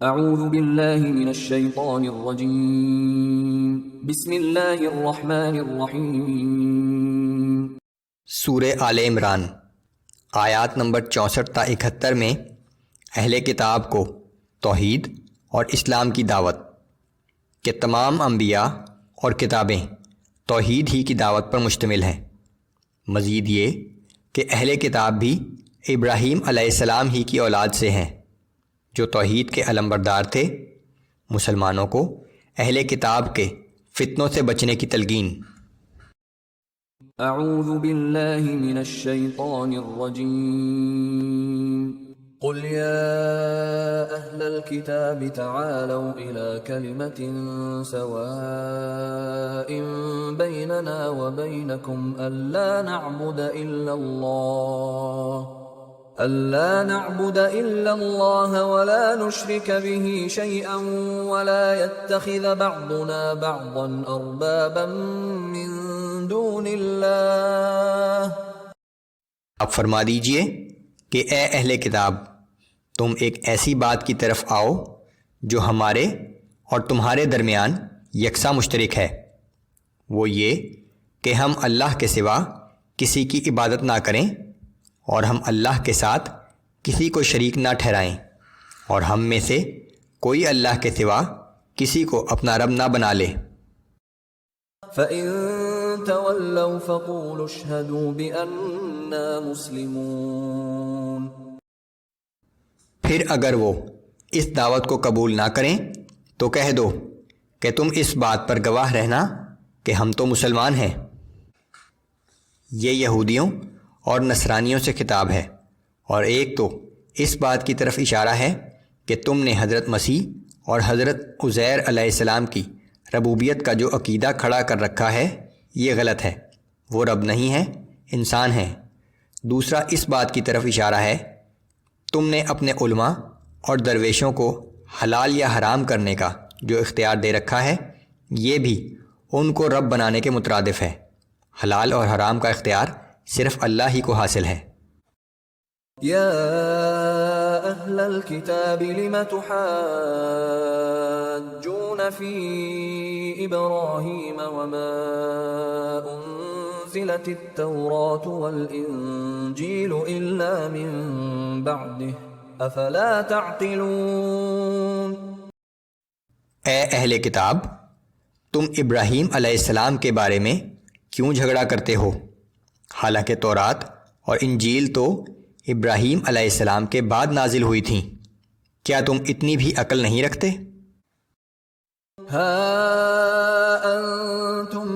اعوذ باللہ من الشیطان الرجیم بسم اللہ الرحمن الرحیم۔ سورہ آل عمران آیات نمبر 64 تا 71 میں اہل کتاب کو توحید اور اسلام کی دعوت کہ تمام انبیاء اور کتابیں توحید ہی کی دعوت پر مشتمل ہیں۔ مزید یہ کہ اہل کتاب بھی ابراہیم علیہ السلام ہی کی اولاد سے ہیں جو توحید کے علمبردار تھے۔ مسلمانوں کو اہل کتاب کے فتنوں سے بچنے کی تلقین۔ اعوذ باللہ من الشیطان الرجیم قل یا اہل الكتاب تعالوا الى کلمة سواء بیننا وبینکم ألا نعبد إلا الله ولا نشرك به شيئا ولا يتخذ بعضنا بعضا أربابا من دون الله۔ اب فرما دیجئے کہ اے اہل کتاب، تم ایک ایسی بات کی طرف آؤ جو ہمارے اور تمہارے درمیان یکساں مشترک ہے، وہ یہ کہ ہم اللہ کے سوا کسی کی عبادت نہ کریں اور ہم اللہ کے ساتھ کسی کو شریک نہ ٹھہرائیں، اور ہم میں سے کوئی اللہ کے سوا کسی کو اپنا رب نہ بنا لے۔ فَإِن تَوَلَّوْا فَقُولُوا اشْهَدُوا بِأَنَّا مُسْلِمُونَ۔ پھر اگر وہ اس دعوت کو قبول نہ کریں تو کہہ دو کہ تم اس بات پر گواہ رہنا کہ ہم تو مسلمان ہیں۔ یہ یہودیوں اور نصرانیوں سے خطاب ہے، اور ایک تو اس بات کی طرف اشارہ ہے کہ تم نے حضرت مسیح اور حضرت عزیر علیہ السلام کی ربوبیت کا جو عقیدہ کھڑا کر رکھا ہے یہ غلط ہے، وہ رب نہیں ہے، انسان ہیں۔ دوسرا اس بات کی طرف اشارہ ہے تم نے اپنے علماء اور درویشوں کو حلال یا حرام کرنے کا جو اختیار دے رکھا ہے یہ بھی ان کو رب بنانے کے مترادف ہے۔ حلال اور حرام کا اختیار صرف اللہ ہی کو حاصل ہے۔ یا اہل الکتاب لم تحاجون فی ابراہیم وما انزلت التوراة والانجیل الا من بعده افلا تعقلون۔ اے اہل کتاب، تم ابراہیم علیہ السلام کے بارے میں کیوں جھگڑا کرتے ہو، حالانکہ تورات اور انجیل تو ابراہیم علیہ السلام کے بعد نازل ہوئی تھیں، کیا تم اتنی بھی عقل نہیں رکھتے؟ ہا انتم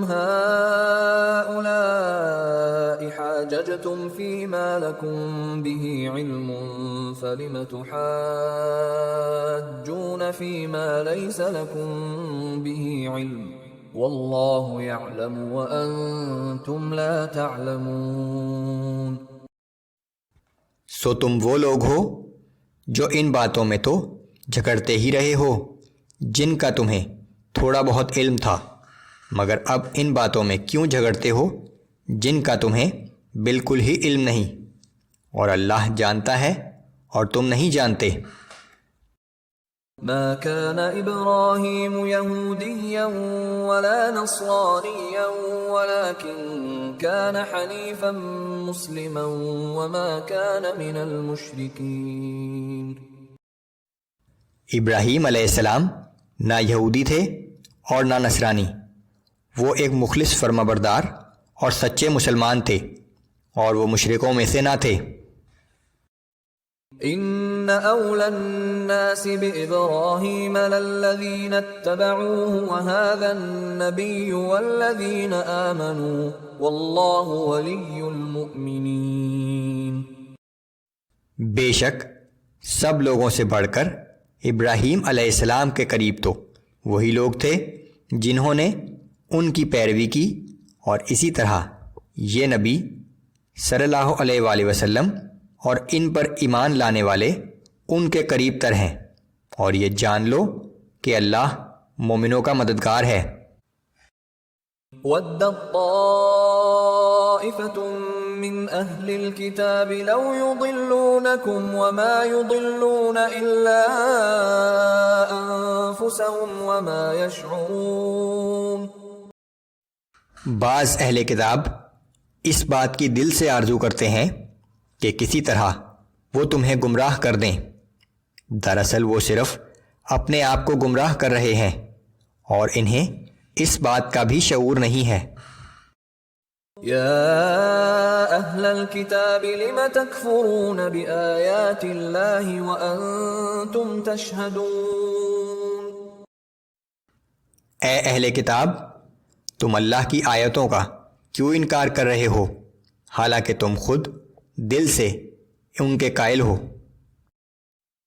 هؤلاء حاججتم فيما لكم به علم فلم تحاجون فيما ليس لكم به علم واللہ یعلم وانتم لا تعلمون۔ سو تم وہ لوگ ہو جو ان باتوں میں تو جھگڑتے ہی رہے ہو جن کا تمہیں تھوڑا بہت علم تھا، مگر اب ان باتوں میں کیوں جھگڑتے ہو جن کا تمہیں بالکل ہی علم نہیں، اور اللہ جانتا ہے اور تم نہیں جانتے۔ ما كان إبراهيم يهوديا ولا نصرانيا ولكن كان حنيفا مسلما وما كان من المشركين۔ ابراہیم علیہ السلام نہ یہودی تھے اور نہ نصرانی، وہ ایک مخلص فرمانبردار اور سچے مسلمان تھے، اور وہ مشرکوں میں سے نہ تھے۔ ان اولى الناس بابراهيم للذين اتبعوه وهذا النبي والذين آمنوا والله ولي المؤمنين۔ بے شک سب لوگوں سے بڑھ کر ابراہیم علیہ السلام کے قریب تو وہی لوگ تھے جنہوں نے ان کی پیروی کی، اور اسی طرح یہ نبی صلی اللہ علیہ وآلہ وسلم اور ان پر ایمان لانے والے ان کے قریب تر ہیں، اور یہ جان لو کہ اللہ مومنوں کا مددگار ہے۔ وَدَّت طَّائِفَةٌ من أهل الكتاب لو يضلونكم وما يضلون إلا أنفسهم وما يشعرون. بعض اہل کتاب اس بات کی دل سے آرزو کرتے ہیں کہ کسی طرح وہ تمہیں گمراہ کر دیں، دراصل وہ صرف اپنے آپ کو گمراہ کر رہے ہیں اور انہیں اس بات کا بھی شعور نہیں ہے. يا أهل الكتاب لم تكفرون بآيات الله وأنتم تشهدون. اے اہل کتاب، تم اللہ کی آیتوں کا کیوں انکار کر رہے ہو حالانکہ تم خود دل سے ان کے قائل ہو.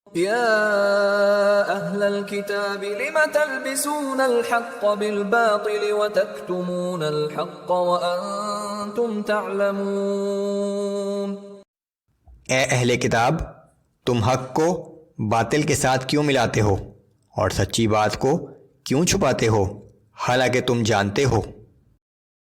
يا أهل الكتاب لم تلبسون الحق بالباطل وتكتمون الحق وأنتم تعلمون. اے اہل کتاب، تم حق کو باطل کے ساتھ کیوں ملاتے ہو اور سچی بات کو کیوں چھپاتے ہو حالانکہ تم جانتے ہو.